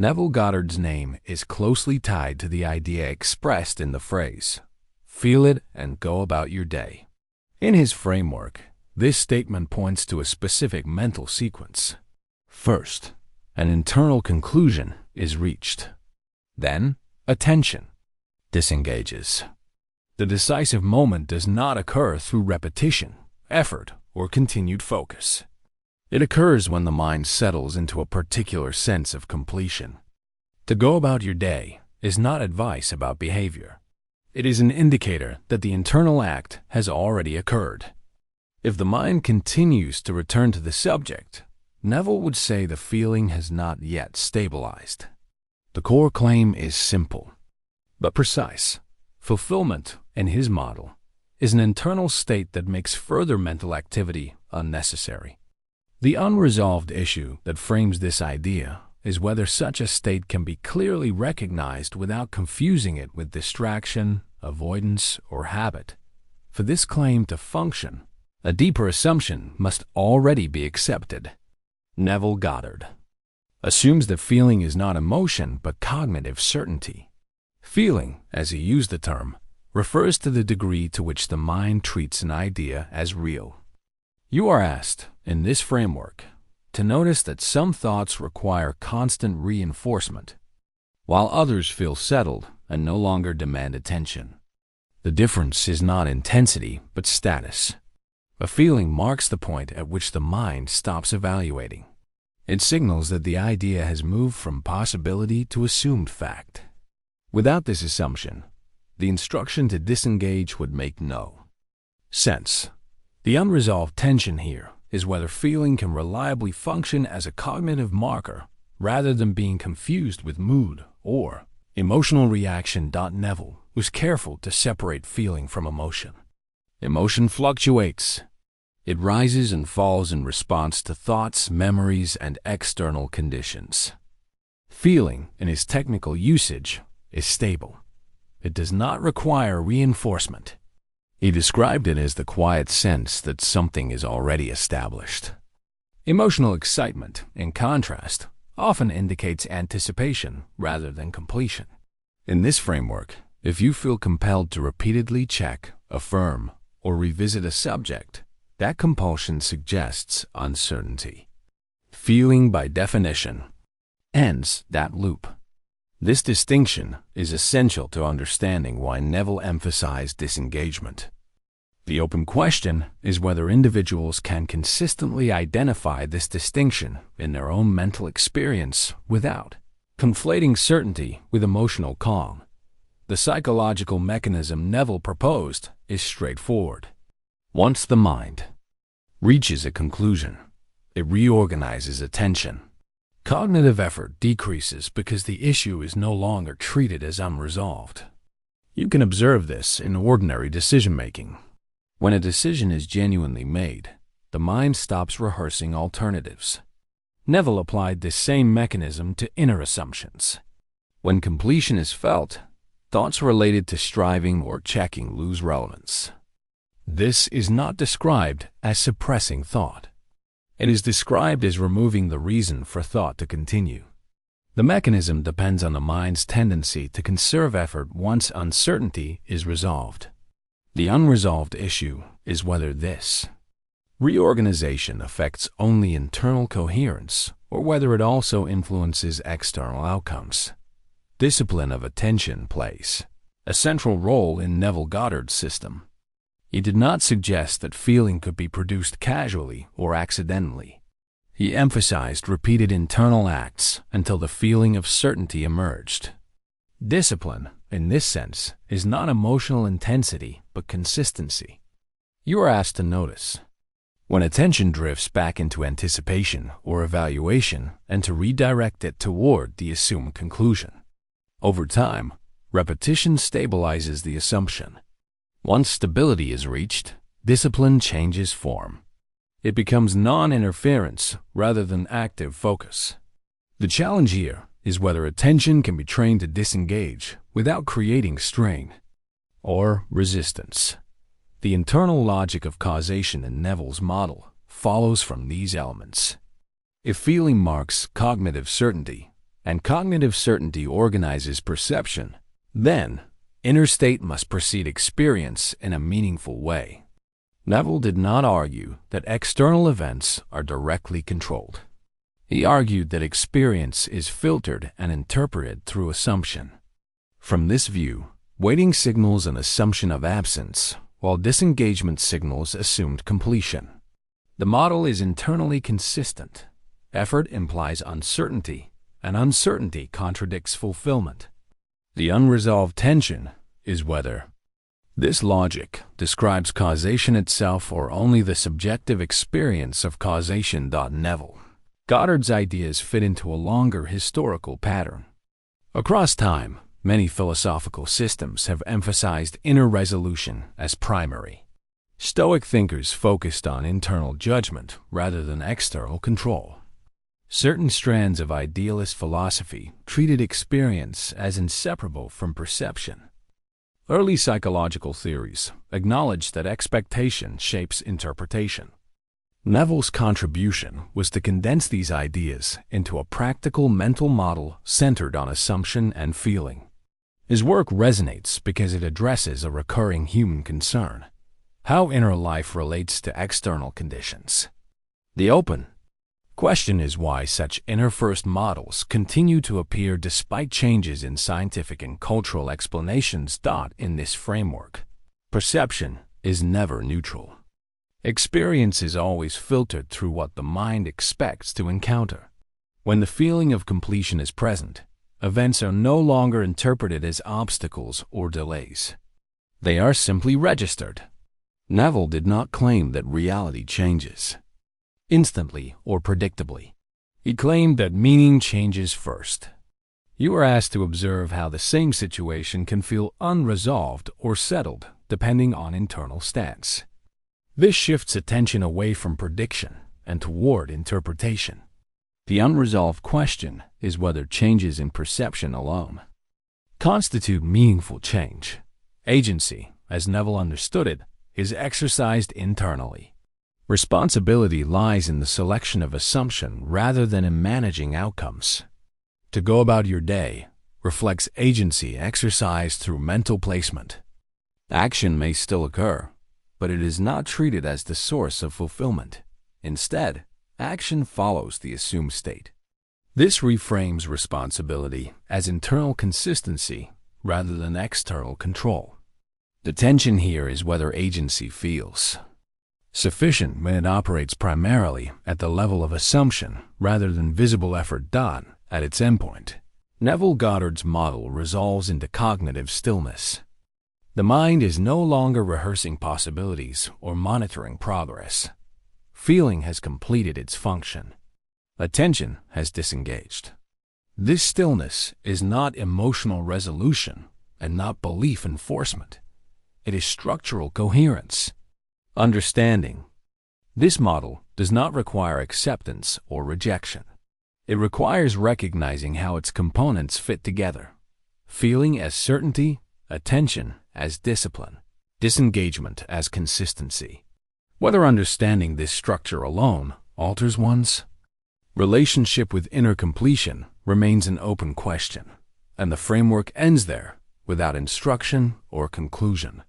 Neville Goddard's name is closely tied to the idea expressed in the phrase, "Feel it and go about your day." In his framework, this statement points to a specific mental sequence. First, an internal conclusion is reached. Then, attention disengages. The decisive moment does not occur through repetition, effort, or continued focus. It occurs when the mind settles into a particular sense of completion. To go about your day is not advice about behavior. It is an indicator that the internal act has already occurred. If the mind continues to return to the subject, Neville would say the feeling has not yet stabilized. The core claim is simple, but precise. Fulfillment, in his model, is an internal state that makes further mental activity unnecessary. The unresolved issue that frames this idea is whether such a state can be clearly recognized without confusing it with distraction, avoidance, or habit. For this claim to function, a deeper assumption must already be accepted. Neville Goddard assumes that feeling is not emotion but cognitive certainty. Feeling, as he used the term, refers to the degree to which the mind treats an idea as real. You are asked, in this framework, to notice that some thoughts require constant reinforcement, while others feel settled and no longer demand attention. The difference is not intensity, but status. A feeling marks the point at which the mind stops evaluating. It signals that the idea has moved from possibility to assumed fact. Without this assumption, the instruction to disengage would make no sense. The unresolved tension here is whether feeling can reliably function as a cognitive marker rather than being confused with mood or emotional reaction. Neville was careful to separate feeling from emotion. Emotion fluctuates. It rises and falls in response to thoughts, memories, and external conditions. Feeling, in its technical usage, is stable. It does not require reinforcement. He described it as the quiet sense that something is already established. Emotional excitement, in contrast, often indicates anticipation rather than completion. In this framework, if you feel compelled to repeatedly check, affirm, or revisit a subject, that compulsion suggests uncertainty. Feeling, by definition, ends that loop. This distinction is essential to understanding why Neville emphasized disengagement. The open question is whether individuals can consistently identify this distinction in their own mental experience without conflating certainty with emotional calm. The psychological mechanism Neville proposed is straightforward. Once the mind reaches a conclusion, it reorganizes attention. Cognitive effort decreases because the issue is no longer treated as unresolved. You can observe this in ordinary decision-making. When a decision is genuinely made, the mind stops rehearsing alternatives. Neville applied this same mechanism to inner assumptions. When completion is felt, thoughts related to striving or checking lose relevance. This is not described as suppressing thought. It is described as removing the reason for thought to continue. The mechanism depends on the mind's tendency to conserve effort once uncertainty is resolved. The unresolved issue is whether this reorganization affects only internal coherence or whether it also influences external outcomes. Discipline of attention plays a central role in Neville Goddard's system. He did not suggest that feeling could be produced casually or accidentally. He emphasized repeated internal acts until the feeling of certainty emerged. Discipline, in this sense, is not emotional intensity but consistency. You are asked to notice when attention drifts back into anticipation or evaluation and to redirect it toward the assumed conclusion. Over time, repetition stabilizes the assumption. Once stability is reached, discipline changes form. It becomes non-interference rather than active focus. The challenge here is whether attention can be trained to disengage without creating strain or resistance. The internal logic of causation in Neville's model follows from these elements. If feeling marks cognitive certainty, and cognitive certainty organizes perception. Then, inner state must precede experience in a meaningful way. Neville did not argue that external events are directly controlled. He argued that experience is filtered and interpreted through assumption. From this view, waiting signals an assumption of absence, while disengagement signals assumed completion. The model is internally consistent. Effort implies uncertainty, and uncertainty contradicts fulfillment. The unresolved tension is whether this logic describes causation itself or only the subjective experience of causation. Neville Goddard's ideas fit into a longer historical pattern. Across time, many philosophical systems have emphasized inner resolution as primary. Stoic thinkers focused on internal judgment rather than external control. Certain strands of idealist philosophy treated experience as inseparable from perception. Early psychological theories acknowledged that expectation shapes interpretation. Neville's contribution was to condense these ideas into a practical mental model centered on assumption and feeling. His work resonates because it addresses a recurring human concern: how inner life relates to external conditions. The open question is why such inner-first models continue to appear despite changes in scientific and cultural explanations. In this framework, perception is never neutral. Experience is always filtered through what the mind expects to encounter. When the feeling of completion is present, events are no longer interpreted as obstacles or delays. They are simply registered. Neville did not claim that reality changes instantly or predictably. He claimed that meaning changes first. You are asked to observe how the same situation can feel unresolved or settled depending on internal stance. This shifts attention away from prediction and toward interpretation. The unresolved question is whether changes in perception alone constitute meaningful change. Agency, as Neville understood it, is exercised internally. Responsibility lies in the selection of assumption rather than in managing outcomes. To go about your day reflects agency exercised through mental placement. Action may still occur, but it is not treated as the source of fulfillment. Instead, action follows the assumed state. This reframes responsibility as internal consistency rather than external control. The tension here is whether agency feels sufficient when it operates primarily at the level of assumption rather than visible effort. At its endpoint, Neville Goddard's model resolves into cognitive stillness. The mind is no longer rehearsing possibilities or monitoring progress. Feeling has completed its function. Attention has disengaged. This stillness is not emotional resolution and not belief enforcement. It is structural coherence. Understanding. This model does not require acceptance or rejection. It requires recognizing how its components fit together. Feeling as certainty, attention as discipline, disengagement as consistency. Whether understanding this structure alone alters one's relationship with inner completion remains an open question, and the framework ends there without instruction or conclusion.